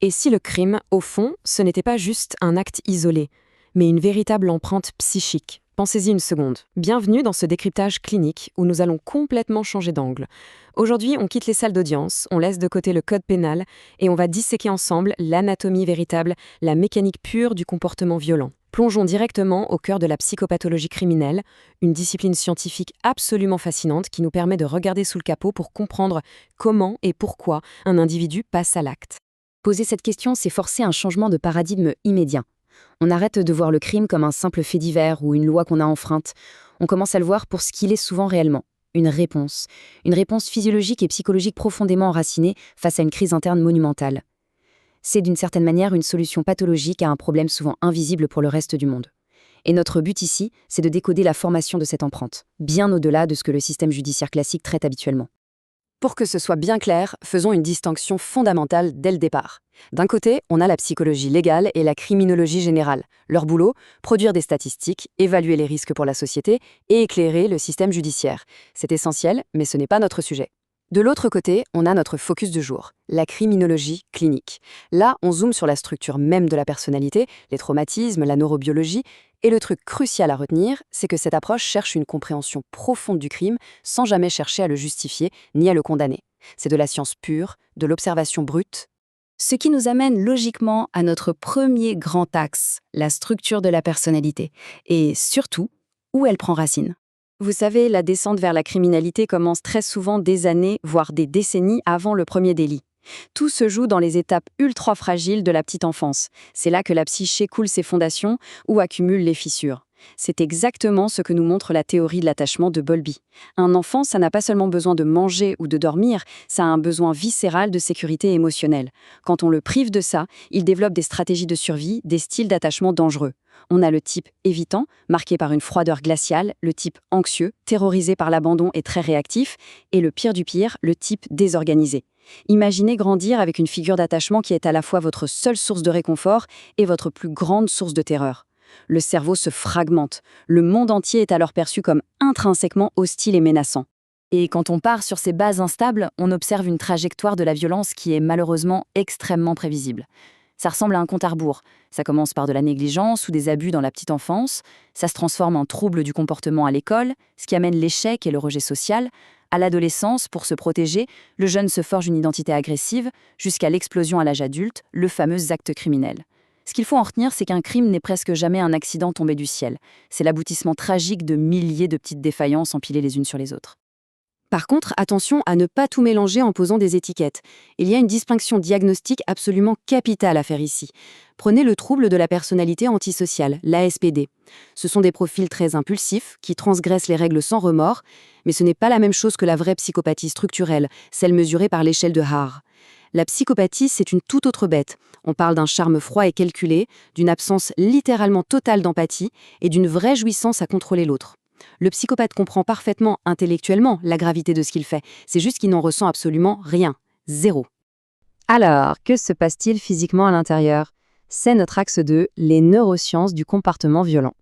Et si le crime, au fond, ce n'était pas juste un acte isolé, mais une véritable empreinte psychique? Pensez-y une seconde. Bienvenue dans ce décryptage clinique où nous allons complètement changer d'angle. Aujourd'hui, on quitte les salles d'audience, on laisse de côté le code pénal et on va disséquer ensemble l'anatomie véritable, la mécanique pure du comportement violent. Plongeons directement au cœur de la psychopathologie criminelle, une discipline scientifique absolument fascinante qui nous permet de regarder sous le capot pour comprendre comment et pourquoi un individu passe à l'acte. Poser cette question, c'est forcer un changement de paradigme immédiat. On arrête de voir le crime comme un simple fait divers ou une loi qu'on a enfreinte. On commence à le voir pour ce qu'il est souvent réellement. Une réponse. Une réponse physiologique et psychologique profondément enracinée face à une crise interne monumentale. C'est d'une certaine manière une solution pathologique à un problème souvent invisible pour le reste du monde. Et notre but ici, c'est de décoder la formation de cette empreinte, bien au-delà de ce que le système judiciaire classique traite habituellement. Pour que ce soit bien clair, faisons une distinction fondamentale dès le départ. D'un côté, on a la psychologie légale et la criminologie générale. Leur boulot, produire des statistiques, évaluer les risques pour la société et éclairer le système judiciaire. C'est essentiel, mais ce n'est pas notre sujet. De l'autre côté, on a notre focus du jour, la criminologie clinique. Là, on zoome sur la structure même de la personnalité, les traumatismes, la neurobiologie, et le truc crucial à retenir, c'est que cette approche cherche une compréhension profonde du crime sans jamais chercher à le justifier ni à le condamner. C'est de la science pure, de l'observation brute. Ce qui nous amène logiquement à notre premier grand axe, la structure de la personnalité, et surtout, où elle prend racine. Vous savez, la descente vers la criminalité commence très souvent des années, voire des décennies avant le premier délit. Tout se joue dans les étapes ultra fragiles de la petite enfance. C'est là que la psyché coule ses fondations ou accumule les fissures. C'est exactement ce que nous montre la théorie de l'attachement de Bowlby. Un enfant, ça n'a pas seulement besoin de manger ou de dormir, ça a un besoin viscéral de sécurité émotionnelle. Quand on le prive de ça, il développe des stratégies de survie, des styles d'attachement dangereux. On a le type évitant, marqué par une froideur glaciale, le type anxieux, terrorisé par l'abandon et très réactif, et le pire du pire, le type désorganisé. Imaginez grandir avec une figure d'attachement qui est à la fois votre seule source de réconfort et votre plus grande source de terreur. Le cerveau se fragmente. Le monde entier est alors perçu comme intrinsèquement hostile et menaçant. Et quand on part sur ces bases instables, on observe une trajectoire de la violence qui est malheureusement extrêmement prévisible. Ça ressemble à un compte à rebours. Ça commence par de la négligence ou des abus dans la petite enfance, ça se transforme en trouble du comportement à l'école, ce qui amène l'échec et le rejet social. À l'adolescence, pour se protéger, le jeune se forge une identité agressive, jusqu'à l'explosion à l'âge adulte, le fameux acte criminel. Ce qu'il faut en retenir, c'est qu'un crime n'est presque jamais un accident tombé du ciel. C'est l'aboutissement tragique de milliers de petites défaillances empilées les unes sur les autres. Par contre, attention à ne pas tout mélanger en posant des étiquettes. Il y a une distinction diagnostique absolument capitale à faire ici. Prenez le trouble de la personnalité antisociale, l'ASPD. Ce sont des profils très impulsifs, qui transgressent les règles sans remords, mais ce n'est pas la même chose que la vraie psychopathie structurelle, celle mesurée par l'échelle de Haar. La psychopathie, c'est une toute autre bête. On parle d'un charme froid et calculé, d'une absence littéralement totale d'empathie et d'une vraie jouissance à contrôler l'autre. Le psychopathe comprend parfaitement, intellectuellement, la gravité de ce qu'il fait. C'est juste qu'il n'en ressent absolument rien. Zéro. Alors, que se passe-t-il physiquement à l'intérieur? C'est notre axe 2, les neurosciences du comportement violent.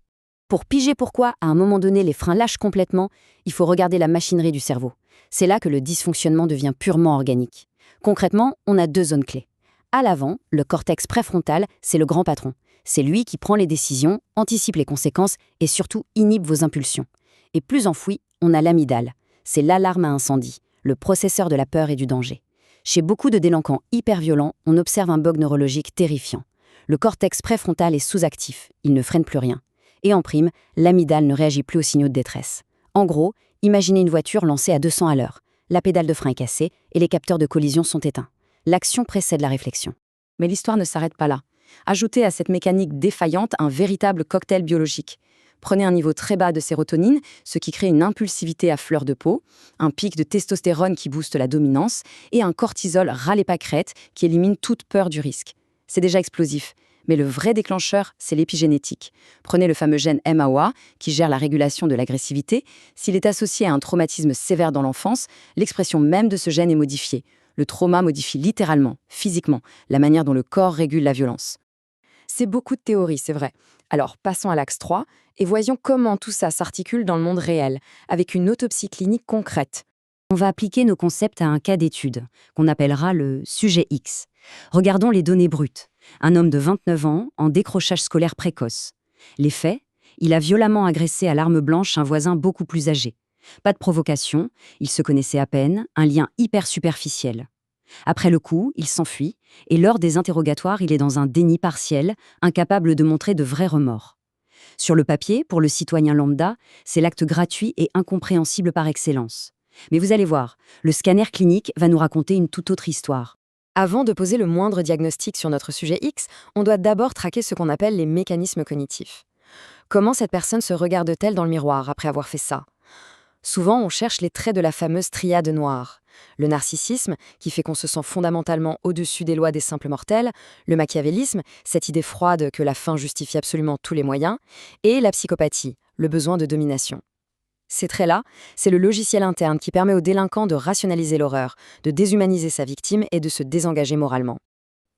Pour piger pourquoi, à un moment donné, les freins lâchent complètement, il faut regarder la machinerie du cerveau. C'est là que le dysfonctionnement devient purement organique. Concrètement, on a deux zones clés. À l'avant, le cortex préfrontal, c'est le grand patron. C'est lui qui prend les décisions, anticipe les conséquences et surtout inhibe vos impulsions. Et plus enfoui, on a l'amygdale. C'est l'alarme à incendie, le processeur de la peur et du danger. Chez beaucoup de délinquants hyper violents, on observe un bug neurologique terrifiant. Le cortex préfrontal est sous-actif, il ne freine plus rien. Et en prime, l'amygdale ne réagit plus aux signaux de détresse. En gros, imaginez une voiture lancée à 200 à l'heure. La pédale de frein est cassée et les capteurs de collision sont éteints. L'action précède la réflexion. Mais l'histoire ne s'arrête pas là. Ajoutez à cette mécanique défaillante un véritable cocktail biologique. Prenez un niveau très bas de sérotonine, ce qui crée une impulsivité à fleur de peau, un pic de testostérone qui booste la dominance et un cortisol ras les pâquerettes qui élimine toute peur du risque. C'est déjà explosif. Mais le vrai déclencheur, c'est l'épigénétique. Prenez le fameux gène MAOA, qui gère la régulation de l'agressivité. S'il est associé à un traumatisme sévère dans l'enfance, l'expression même de ce gène est modifiée. Le trauma modifie littéralement, physiquement, la manière dont le corps régule la violence. C'est beaucoup de théories, c'est vrai. Alors, passons à l'axe 3 et voyons comment tout ça s'articule dans le monde réel, avec une autopsie clinique concrète. On va appliquer nos concepts à un cas d'étude, qu'on appellera le sujet X. Regardons les données brutes. Un homme de 29 ans en décrochage scolaire précoce. Les faits, il a violemment agressé à l'arme blanche un voisin beaucoup plus âgé. Pas de provocation, ils se connaissaient à peine, un lien hyper superficiel. Après le coup, il s'enfuit, et lors des interrogatoires, il est dans un déni partiel, incapable de montrer de vrais remords. Sur le papier, pour le citoyen lambda, c'est l'acte gratuit et incompréhensible par excellence. Mais vous allez voir, le scanner clinique va nous raconter une toute autre histoire. Avant de poser le moindre diagnostic sur notre sujet X, on doit d'abord traquer ce qu'on appelle les mécanismes cognitifs. Comment cette personne se regarde-t-elle dans le miroir après avoir fait ça ? Souvent, on cherche les traits de la fameuse triade noire. Le narcissisme, qui fait qu'on se sent fondamentalement au-dessus des lois des simples mortels, le machiavélisme, cette idée froide que la fin justifie absolument tous les moyens, et la psychopathie, le besoin de domination. Ces traits-là, c'est le logiciel interne qui permet au délinquant de rationaliser l'horreur, de déshumaniser sa victime et de se désengager moralement.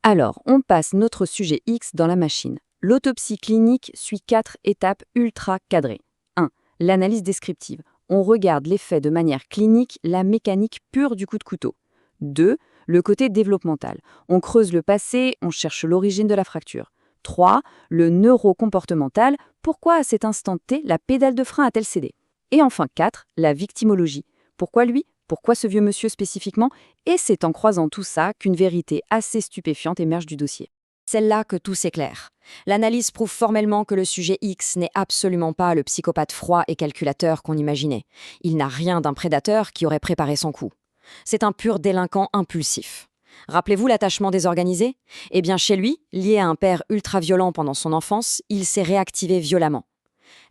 Alors, on passe notre sujet X dans la machine. L'autopsie clinique suit 4 étapes ultra cadrées. 1. L'analyse descriptive. On regarde les faits de manière clinique, la mécanique pure du coup de couteau. 2. Le côté développemental. On creuse le passé, on cherche l'origine de la fracture. 3. Le neurocomportemental. Pourquoi à cet instant T, la pédale de frein a-t-elle cédé ? Et enfin 4. La victimologie. Pourquoi lui ? Pourquoi ce vieux monsieur spécifiquement ? Et c'est en croisant tout ça qu'une vérité assez stupéfiante émerge du dossier. C'est là que tout s'éclaire. L'analyse prouve formellement que le sujet X n'est absolument pas le psychopathe froid et calculateur qu'on imaginait. Il n'a rien d'un prédateur qui aurait préparé son coup. C'est un pur délinquant impulsif. Rappelez-vous l'attachement désorganisé ? Eh bien chez lui, lié à un père ultra-violent pendant son enfance, il s'est réactivé violemment.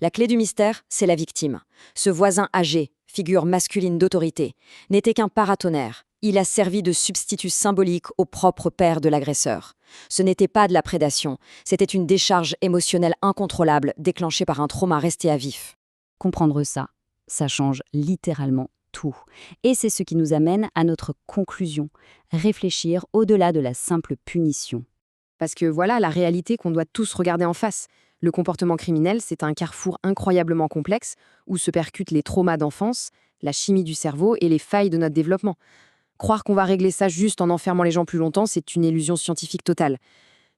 La clé du mystère, c'est la victime. Ce voisin âgé, figure masculine d'autorité, n'était qu'un paratonnerre. Il a servi de substitut symbolique au propre père de l'agresseur. Ce n'était pas de la prédation, c'était une décharge émotionnelle incontrôlable déclenchée par un trauma resté à vif. Comprendre ça, ça change littéralement tout. Et c'est ce qui nous amène à notre conclusion, réfléchir au-delà de la simple punition. Parce que voilà la réalité qu'on doit tous regarder en face. Le comportement criminel, c'est un carrefour incroyablement complexe où se percutent les traumas d'enfance, la chimie du cerveau et les failles de notre développement. Croire qu'on va régler ça juste en enfermant les gens plus longtemps, c'est une illusion scientifique totale.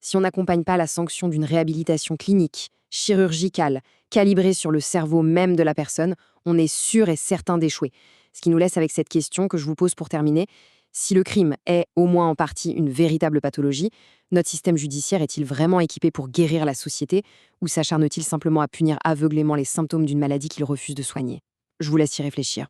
Si on n'accompagne pas la sanction d'une réhabilitation clinique, chirurgicale, calibrée sur le cerveau même de la personne, on est sûr et certain d'échouer. Ce qui nous laisse avec cette question que je vous pose pour terminer. Si le crime est, au moins en partie, une véritable pathologie, notre système judiciaire est-il vraiment équipé pour guérir la société ou s'acharne-t-il simplement à punir aveuglément les symptômes d'une maladie qu'il refuse de soigner ? Je vous laisse y réfléchir.